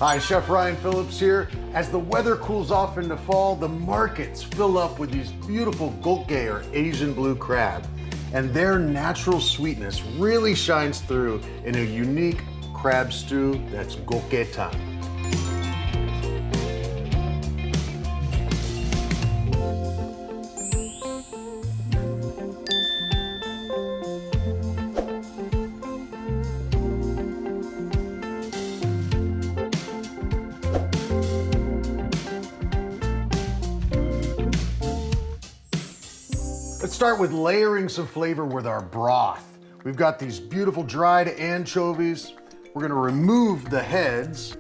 Hi, Chef Ryan Phillips here. As the weather cools off into fall, the markets fill up with these beautiful Kkotgetang or Asian blue crab. And their natural sweetness really shines through in a unique crab stew that's Kkotgetang. Let's start with layering some flavor with our broth. We've got these beautiful dried anchovies. We're gonna remove the heads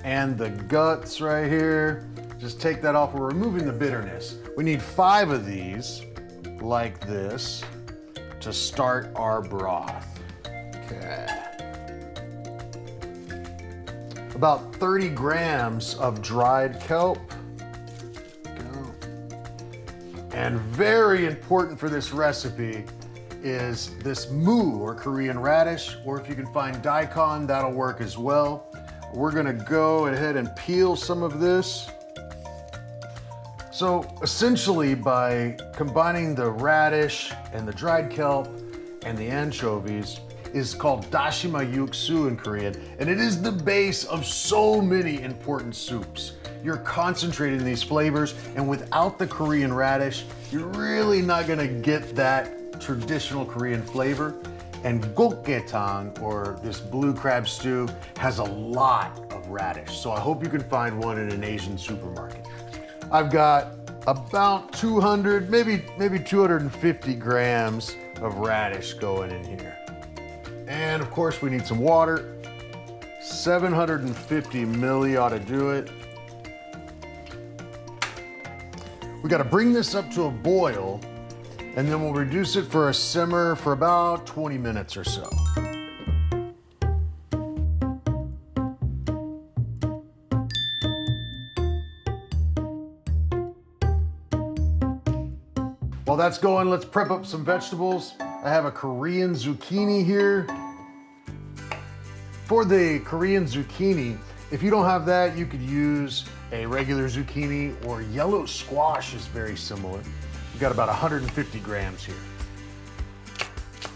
and the guts right here. Just take that off. We're removing the bitterness. We need 5 of these like this to start our broth. Okay. About 30 grams of dried kelp. And very important for this recipe is this mu or Korean radish, or if you can find daikon, that'll work as well. We're gonna go ahead and peel some of this. So essentially by combining the radish and the dried kelp and the anchovies is called dashima yuksu in Korean, and it is the base of so many important soups. You're concentrating these flavors, and without the Korean radish, you're really not gonna get that traditional Korean flavor. And Kkotgetang, or this blue crab stew, has a lot of radish. So I hope you can find one in an Asian supermarket. I've got about 200, maybe 250 grams of radish going in here. And of course we need some water. 750 milli ought to do it. We gotta bring this up to a boil, and then we'll reduce it for a simmer for about 20 minutes or so. While that's going, let's prep up some vegetables. I have a Korean zucchini here. For the Korean zucchini, if you don't have that, you could use a regular zucchini, or yellow squash is very similar. We've got about 150 grams here.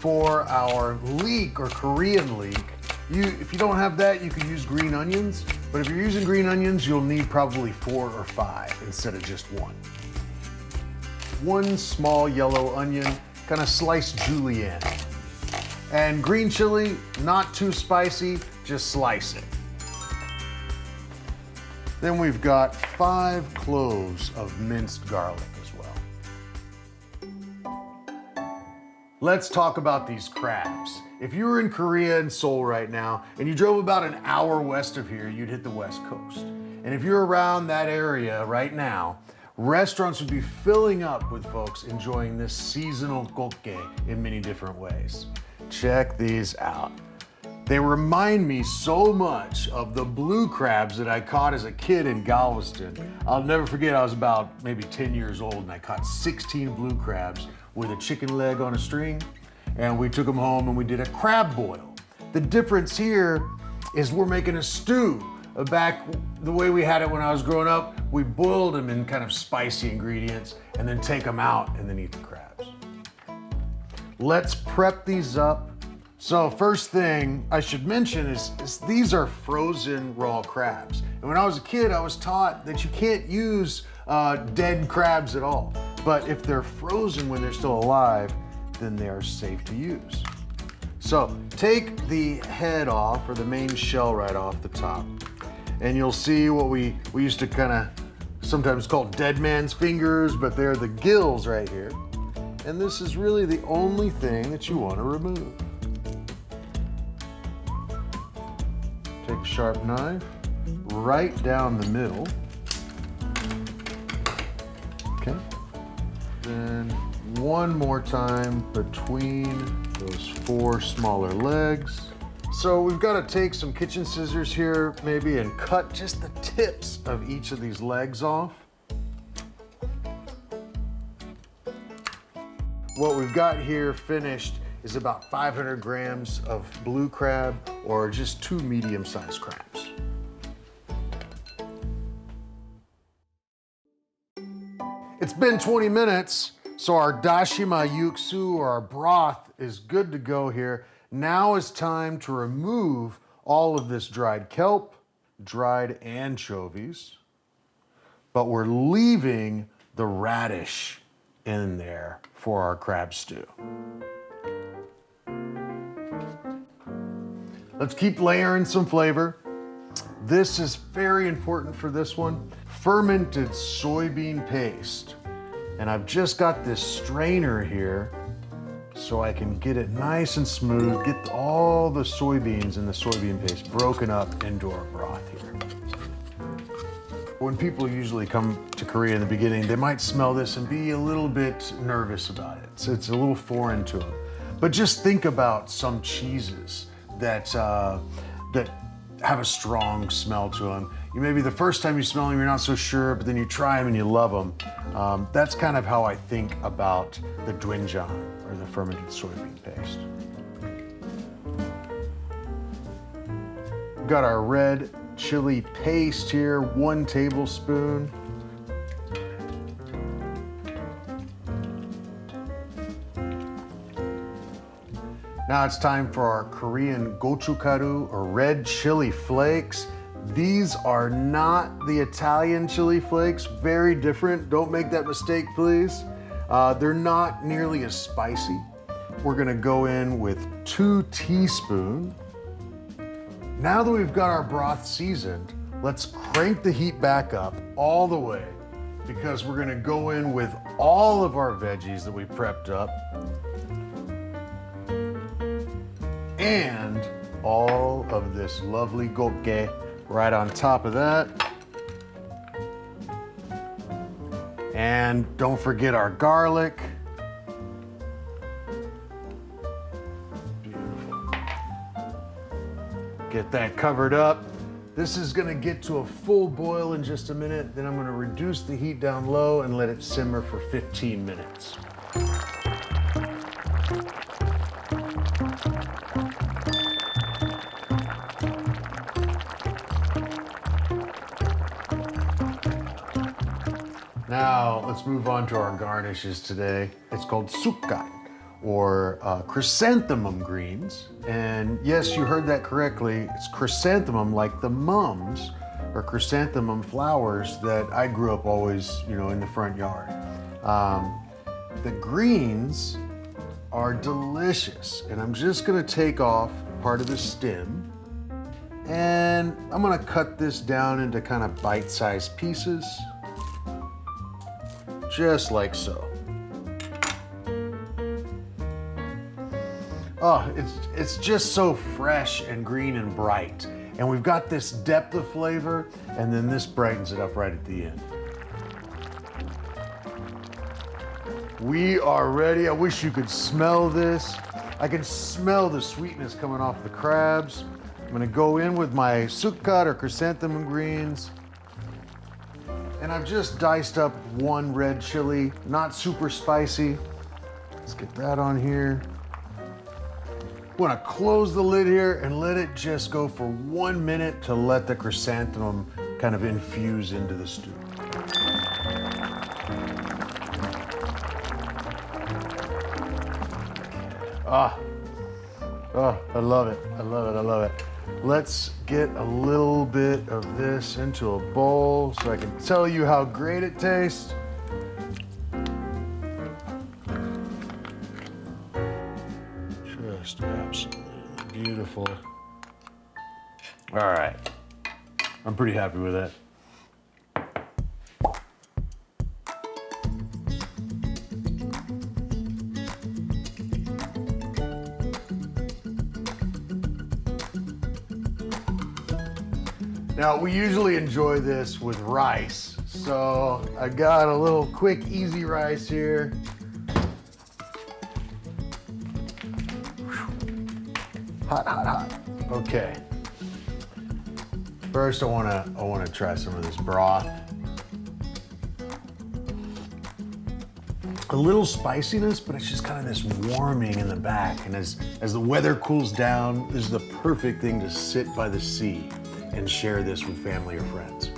For our leek or Korean leek, if you don't have that, you could use green onions, but if you're using green onions, you'll need probably 4 or 5 instead of just 1. 1 small yellow onion, kind of sliced julienne. And green chili, not too spicy, just slice it. Then we've got 5 cloves of minced garlic as well. Let's talk about these crabs. If you were in Korea and Seoul right now, and you drove about an hour west of here, you'd hit the West Coast. And if you're around that area right now, restaurants would be filling up with folks enjoying this seasonal Kkotgetang in many different ways. Check these out. They remind me so much of the blue crabs that I caught as a kid in Galveston. I'll never forget, I was about maybe 10 years old and I caught 16 blue crabs with a chicken leg on a string, and we took them home and we did a crab boil. The difference here is we're making a stew. Back the way we had it when I was growing up, we boiled them in kind of spicy ingredients and then take them out and then eat the crabs. Let's prep these up. So first thing I should mention is these are frozen raw crabs. And when I was a kid, I was taught that you can't use dead crabs at all. But if they're frozen when they're still alive, then they are safe to use. So take the head off, or the main shell right off the top. And you'll see what we used to kind of sometimes call dead man's fingers, but they're the gills right here. And this is really the only thing that you want to remove. Take a sharp knife, right down the middle. Okay. Then one more time between those 4 smaller legs. So we've got to take some kitchen scissors here maybe and cut just the tips of each of these legs off. What we've got here finished is about 500 grams of blue crab or just 2 medium-sized crabs. It's been 20 minutes, so our dashima yuksu, or our broth, is good to go here. Now is time to remove all of this dried kelp, dried anchovies, but we're leaving the radish in there for our crab stew. Let's keep layering some flavor. This is very important for this one. Fermented soybean paste. And I've just got this strainer here so I can get it nice and smooth, get all the soybeans and the soybean paste broken up into our broth here. When people usually come to Korea in the beginning, they might smell this and be a little bit nervous about it. So it's a little foreign to them. But just think about some cheeses that have a strong smell to them. You maybe the first time you smell them, you're not so sure, but then you try them and you love them. That's kind of how I think about the doenjang, or the fermented soybean paste. We've got our red chili paste here, 1 tablespoon. Now it's time for our Korean gochugaru, or red chili flakes. These are not the Italian chili flakes, very different. Don't make that mistake, please. They're not nearly as spicy. We're gonna go in with 2 teaspoons. Now that we've got our broth seasoned, let's crank the heat back up all the way, because we're gonna go in with all of our veggies that we prepped up and all of this lovely kkotgetang right on top of that. And don't forget our garlic. Beautiful. Get that covered up. This is gonna get to a full boil in just a minute. Then I'm gonna reduce the heat down low and let it simmer for 15 minutes. Now, let's move on to our garnishes today. It's called sukkan, or chrysanthemum greens. And yes, you heard that correctly. It's chrysanthemum, like the mums, or chrysanthemum flowers that I grew up always, in the front yard. The greens are delicious. And I'm just gonna take off part of the stem. And I'm gonna cut this down into kind of bite-sized pieces. Just like so. Oh, it's just so fresh and green and bright. And we've got this depth of flavor, and then this brightens it up right at the end. We are ready. I wish you could smell this. I can smell the sweetness coming off the crabs. I'm gonna go in with my sukkat, or chrysanthemum greens. And I've just diced up 1 red chili, not super spicy. Let's get that on here. I want to close the lid here and let it just go for 1 minute to let the chrysanthemum kind of infuse into the stew. I love it. I love it. I love it. Let's get a little bit of this into a bowl so I can tell you how great it tastes. Just absolutely beautiful. All right, I'm pretty happy with that. Now, we usually enjoy this with rice, so I got a little quick, easy rice here. Hot, hot, hot. Okay. First, I wanna try some of this broth. a little spiciness, but it's just kind of this warming in the back. And as the weather cools down, this is the perfect thing to sit by the sea and share this with family or friends.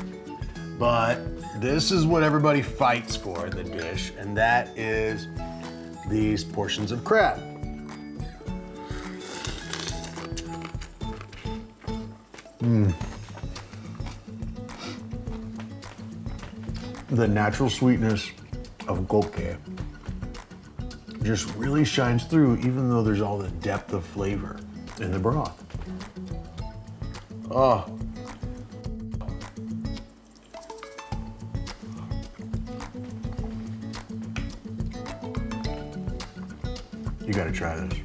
But this is what everybody fights for in the dish, and that is these portions of crab. The natural sweetness of Kkotgetang just really shines through, even though there's all the depth of flavor in the broth. Oh. You gotta try this.